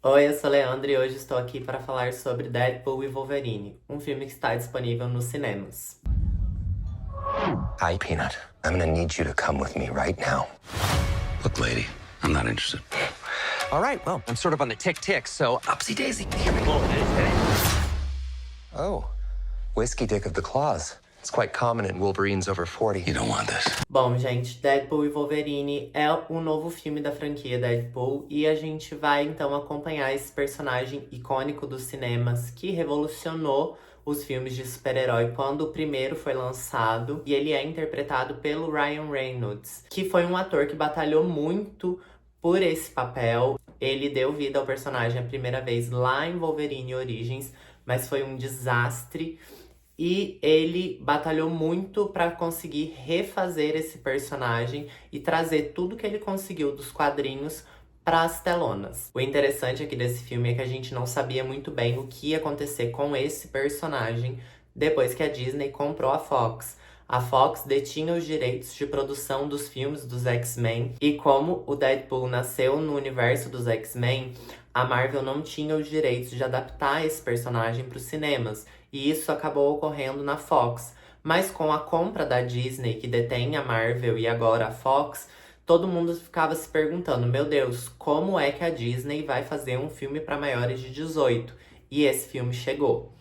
Oi, eu sou Leandro e hoje estou aqui para falar sobre Deadpool e Wolverine, um filme que está disponível nos cinemas. Hi, Peanut. I'm gonna need you to come with me right now. Look, lady, I'm not interested. All right, well, I'm sort of on the tick, so upsy daisy. Here we go. Oh, whiskey dick of the claws. It's quite common in Wolverines over 40. You don't want this. Bom, gente, Deadpool e Wolverine é o novo filme da franquia Deadpool e a gente vai então acompanhar esse personagem icônico dos cinemas que revolucionou os filmes de super-herói quando o primeiro foi lançado, e ele é interpretado pelo Ryan Reynolds, que foi um ator que batalhou muito por esse papel. Ele deu vida ao personagem a primeira vez lá em Wolverine Origins, mas foi um desastre. E ele batalhou muito para conseguir refazer esse personagem e trazer tudo que ele conseguiu dos quadrinhos para as telonas. O interessante aqui desse filme é que a gente não sabia muito bem o que ia acontecer com esse personagem depois que a Disney comprou a Fox. A Fox detinha os direitos de produção dos filmes dos X-Men, e como o Deadpool nasceu no universo dos X-Men, a Marvel não tinha os direitos de adaptar esse personagem para os cinemas, e isso acabou ocorrendo na Fox. Mas com a compra da Disney, que detém a Marvel e agora a Fox, todo mundo ficava se perguntando, meu Deus, como é que a Disney vai fazer um filme para maiores de 18? E esse filme chegou.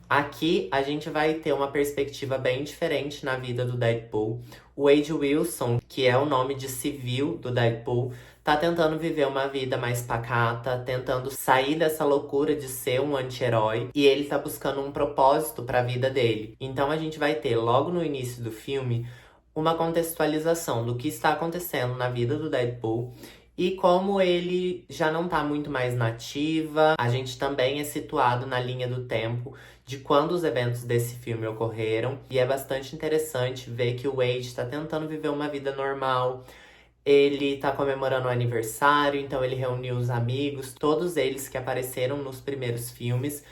Aqui a gente vai ter uma perspectiva bem diferente na vida do Deadpool. O Wade Wilson, que é o nome de civil do Deadpool, tá tentando viver uma vida mais pacata, tentando sair dessa loucura de ser um anti-herói, e ele tá buscando um propósito para a vida dele. Então a gente vai ter logo no início do filme uma contextualização do que está acontecendo na vida do Deadpool. E como ele já não tá muito mais nativa, a gente também é situado na linha do tempo de quando os eventos desse filme ocorreram. E é bastante interessante ver que o Wade está tentando viver uma vida normal. Ele tá comemorando o aniversário, então ele reuniu os amigos, todos eles que apareceram nos primeiros filmes,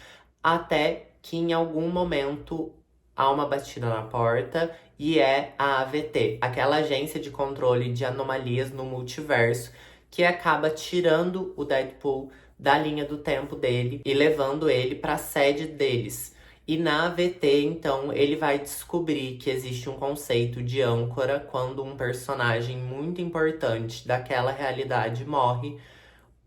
até que em algum momento há uma batida na porta e é a AVT, aquela agência de controle de anomalias no multiverso, que acaba tirando o Deadpool da linha do tempo dele e levando ele para a sede deles. E na AVT, então, ele vai descobrir que existe um conceito de âncora quando um personagem muito importante daquela realidade morre.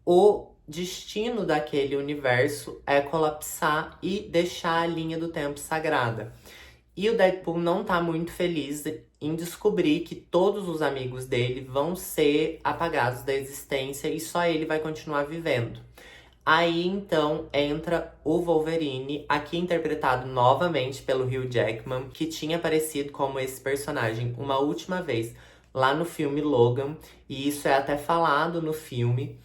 O destino daquele universo é colapsar e deixar a linha do tempo sagrada. E o Deadpool não tá muito feliz em descobrir que todos os amigos dele vão ser apagados da existência e só ele vai continuar vivendo. Aí, então, entra o Wolverine, aqui interpretado novamente pelo Hugh Jackman, que tinha aparecido como esse personagem uma última vez lá no filme Logan, e isso é até falado no filme.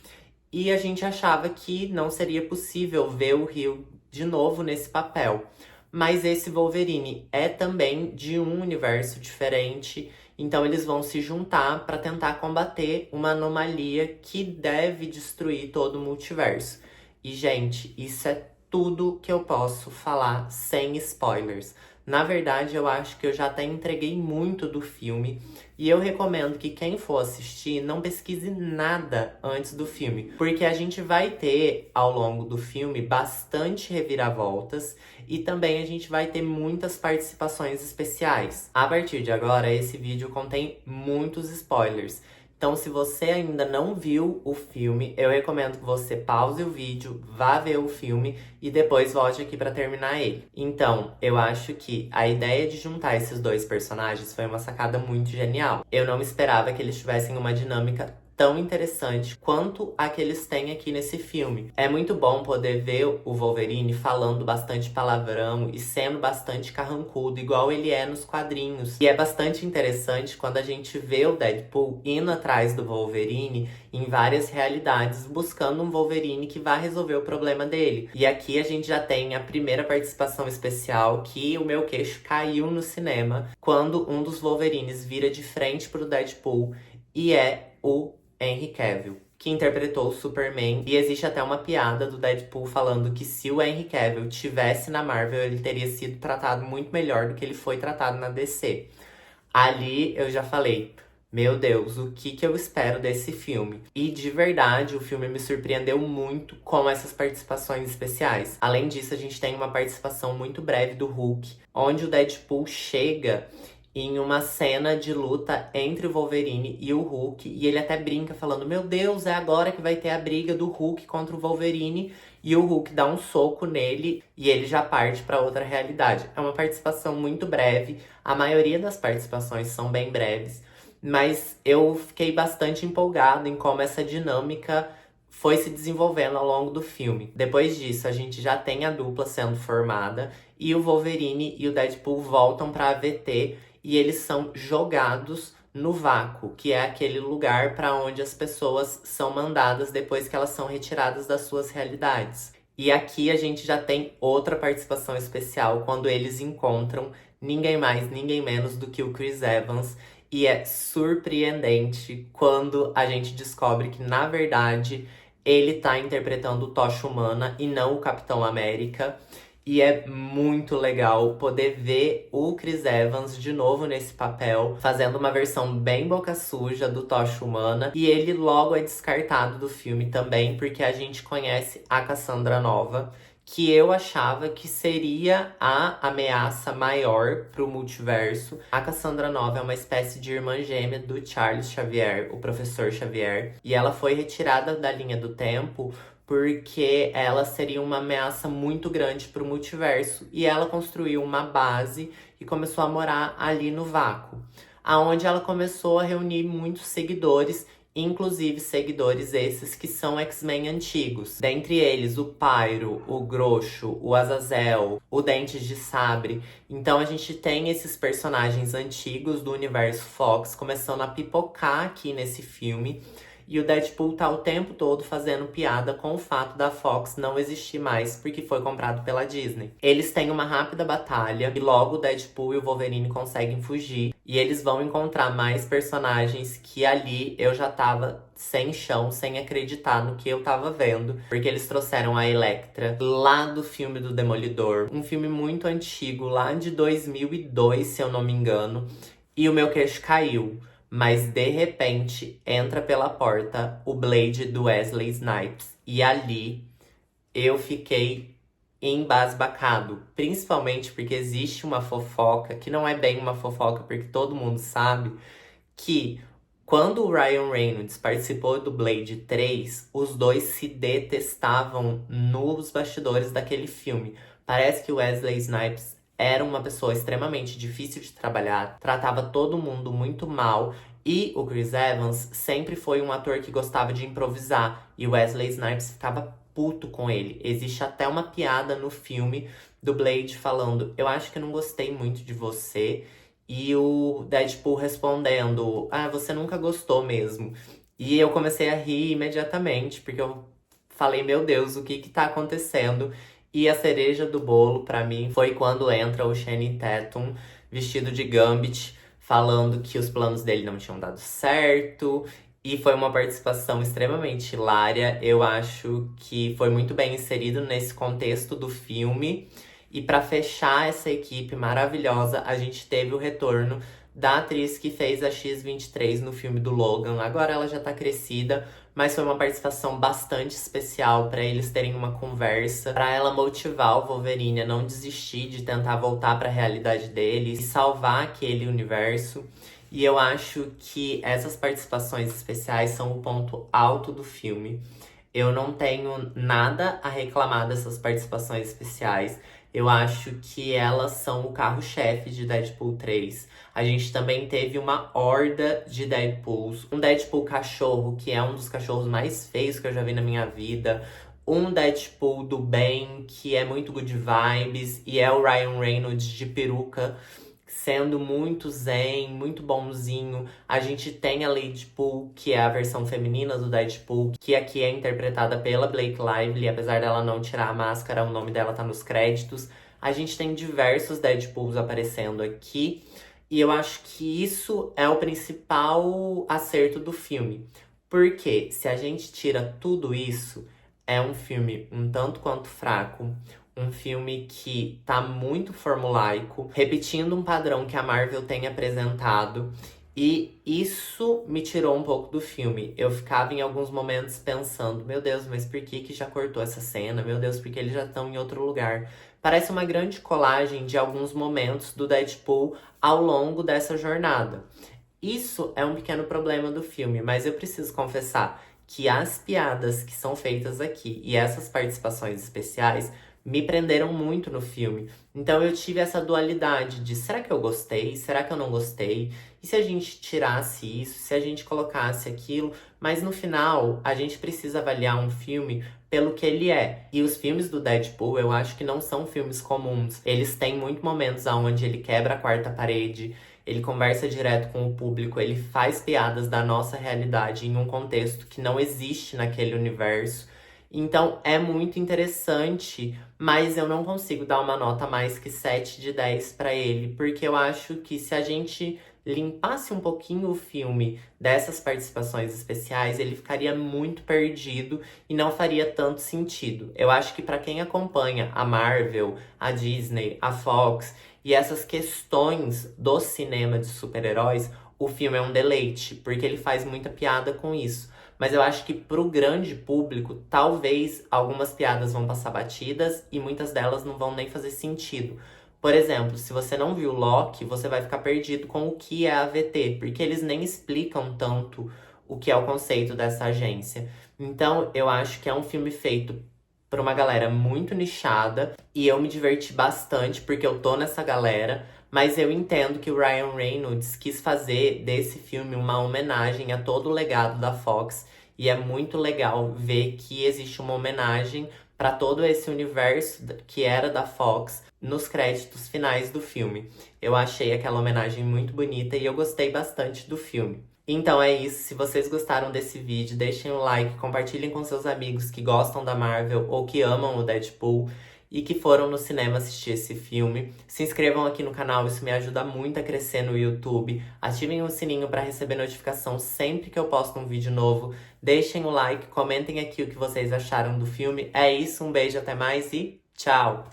E a gente achava que não seria possível ver o Hugh de novo nesse papel. Mas esse Wolverine é também de um universo diferente, então eles vão se juntar para tentar combater uma anomalia que deve destruir todo o multiverso. E, gente, isso é tudo que eu posso falar sem spoilers. Na verdade, eu acho que eu já até entreguei muito do filme, e eu recomendo que quem for assistir não pesquise nada antes do filme, porque a gente vai ter, ao longo do filme, bastante reviravoltas e também a gente vai ter muitas participações especiais. A partir de agora, esse vídeo contém muitos spoilers. Então, se você ainda não viu o filme, eu recomendo que você pause o vídeo, vá ver o filme e depois volte aqui pra terminar ele. Então, eu acho que a ideia de juntar esses dois personagens foi uma sacada muito genial. Eu não esperava que eles tivessem uma dinâmica tão interessante quanto a que eles têm aqui nesse filme. É muito bom poder ver o Wolverine falando bastante palavrão e sendo bastante carrancudo, igual ele é nos quadrinhos. E é bastante interessante quando a gente vê o Deadpool indo atrás do Wolverine em várias realidades, buscando um Wolverine que vai resolver o problema dele. E aqui a gente já tem a primeira participação especial, que o meu queixo caiu no cinema, quando um dos Wolverines vira de frente pro Deadpool e é o Henry Cavill, que interpretou o Superman. E existe até uma piada do Deadpool falando que se o Henry Cavill tivesse na Marvel, ele teria sido tratado muito melhor do que ele foi tratado na DC. Ali eu já falei, Meu Deus, o que que eu espero desse filme? E de verdade, o filme me surpreendeu muito com essas participações especiais. Além disso, a gente tem uma participação muito breve do Hulk, onde o Deadpool chega em uma cena de luta entre o Wolverine e o Hulk, e ele até brinca falando: meu Deus, é agora que vai ter a briga do Hulk contra o Wolverine, e o Hulk dá um soco nele e ele já parte para outra realidade. É uma participação muito breve, a maioria das participações são bem breves, mas eu fiquei bastante empolgado em como essa dinâmica foi se desenvolvendo ao longo do filme. Depois disso, a gente já tem a dupla sendo formada e o Wolverine e o Deadpool voltam para a AVT e eles são jogados no vácuo, que é aquele lugar para onde as pessoas são mandadas depois que elas são retiradas das suas realidades. E aqui a gente já tem outra participação especial quando eles encontram ninguém mais, ninguém menos do que o Chris Evans. E é surpreendente quando a gente descobre que, na verdade, ele tá interpretando o Tocha Humana e não o Capitão América. E é muito legal poder ver o Chris Evans de novo nesse papel, fazendo uma versão bem boca suja do Tocha Humana. E ele logo é descartado do filme também, porque a gente conhece a Cassandra Nova, que eu achava que seria a ameaça maior pro multiverso. A Cassandra Nova é uma espécie de irmã gêmea do Charles Xavier, o professor Xavier. E ela foi retirada da linha do tempo porque ela seria uma ameaça muito grande pro multiverso. E ela construiu uma base e começou a morar ali no vácuo, aonde ela começou a reunir muitos seguidores, inclusive seguidores esses que são X-Men antigos. Dentre eles, o Pyro, o Groxo, o Azazel, o Dentes de Sabre. Então a gente tem esses personagens antigos do universo Fox começando a pipocar aqui nesse filme. E o Deadpool tá o tempo todo fazendo piada com o fato da Fox não existir mais porque foi comprado pela Disney. Eles têm uma rápida batalha e logo o Deadpool e o Wolverine conseguem fugir. E eles vão encontrar mais personagens que ali eu já tava sem chão, sem acreditar no que eu tava vendo. Porque eles trouxeram a Elektra lá do filme do Demolidor. Um filme muito antigo, lá de 2002, se eu não me engano. E o meu queixo caiu. Mas, de repente, entra pela porta o Blade do Wesley Snipes. E ali, eu fiquei embasbacado. Principalmente porque existe uma fofoca, que não é bem uma fofoca, porque todo mundo sabe, que quando o Ryan Reynolds participou do Blade 3, os dois se detestavam nos bastidores daquele filme. Parece que o Wesley Snipes era uma pessoa extremamente difícil de trabalhar, tratava todo mundo muito mal. E o Chris Evans sempre foi um ator que gostava de improvisar. E o Wesley Snipes ficava puto com ele. Existe até uma piada no filme do Blade falando: eu acho que eu não gostei muito de você. E o Deadpool respondendo: ah, você nunca gostou mesmo. E eu comecei a rir imediatamente, porque eu falei: meu Deus, o que que tá acontecendo? E a cereja do bolo, pra mim, foi quando entra o Channing Tatum, vestido de Gambit, falando que os planos dele não tinham dado certo. E foi uma participação extremamente hilária. Eu acho que foi muito bem inserido nesse contexto do filme. E pra fechar essa equipe maravilhosa, a gente teve o retorno da atriz que fez a X-23 no filme do Logan. Agora ela já tá crescida, mas foi uma participação bastante especial pra eles terem uma conversa, pra ela motivar o Wolverine a não desistir de tentar voltar pra realidade dele e salvar aquele universo. E eu acho que essas participações especiais são o ponto alto do filme. Eu não tenho nada a reclamar dessas participações especiais. Eu acho que elas são o carro-chefe de Deadpool 3. A gente também teve uma horda de Deadpools. Um Deadpool cachorro, que é um dos cachorros mais feios que eu já vi na minha vida. Um Deadpool do bem, que é muito good vibes. E é o Ryan Reynolds de peruca, sendo muito zen, muito bonzinho. A gente tem a Ladypool, que é a versão feminina do Deadpool, que aqui é interpretada pela Blake Lively. Apesar dela não tirar a máscara, o nome dela tá nos créditos. A gente tem diversos Deadpools aparecendo aqui. E eu acho que isso é o principal acerto do filme. Porque se a gente tira tudo isso, é um filme um tanto quanto fraco. Um filme que tá muito formulaico, repetindo um padrão que a Marvel tem apresentado. E isso me tirou um pouco do filme. Eu ficava em alguns momentos pensando, meu Deus, mas por que que já cortou essa cena? Meu Deus, porque eles já estão em outro lugar. Parece uma grande colagem de alguns momentos do Deadpool ao longo dessa jornada. Isso é um pequeno problema do filme, mas eu preciso confessar que as piadas que são feitas aqui e essas participações especiais me prenderam muito no filme. Então eu tive essa dualidade de será que eu gostei? Será que eu não gostei? E se a gente tirasse isso, se a gente colocasse aquilo? Mas no final, a gente precisa avaliar um filme pelo que ele é. E os filmes do Deadpool, eu acho que não são filmes comuns. Eles têm muitos momentos onde ele quebra a quarta parede, ele conversa direto com o público, ele faz piadas da nossa realidade em um contexto que não existe naquele universo. Então é muito interessante, mas eu não consigo dar uma nota mais que 7 de 10 para ele, porque eu acho que se a gente limpasse um pouquinho o filme dessas participações especiais, ele ficaria muito perdido e não faria tanto sentido. Eu acho que para quem acompanha a Marvel, a Disney, a Fox e essas questões do cinema de super-heróis, o filme é um deleite, porque ele faz muita piada com isso. Mas eu acho que pro grande público, talvez algumas piadas vão passar batidas e muitas delas não vão nem fazer sentido. Por exemplo, se você não viu Loki, você vai ficar perdido com o que é a AVT, porque eles nem explicam tanto o que é o conceito dessa agência. Então, eu acho que é um filme feito por uma galera muito nichada e eu me diverti bastante porque eu tô nessa galera. Mas eu entendo que o Ryan Reynolds quis fazer desse filme uma homenagem a todo o legado da Fox. E é muito legal ver que existe uma homenagem para todo esse universo que era da Fox nos créditos finais do filme. Eu achei aquela homenagem muito bonita e eu gostei bastante do filme. Então é isso, se vocês gostaram desse vídeo, deixem o like, compartilhem com seus amigos que gostam da Marvel ou que amam o Deadpool e que foram no cinema assistir esse filme. Se inscrevam aqui no canal, isso me ajuda muito a crescer no YouTube. Ativem o sininho para receber notificação sempre que eu posto um vídeo novo. Deixem o like, comentem aqui o que vocês acharam do filme. É isso, um beijo, até mais e tchau!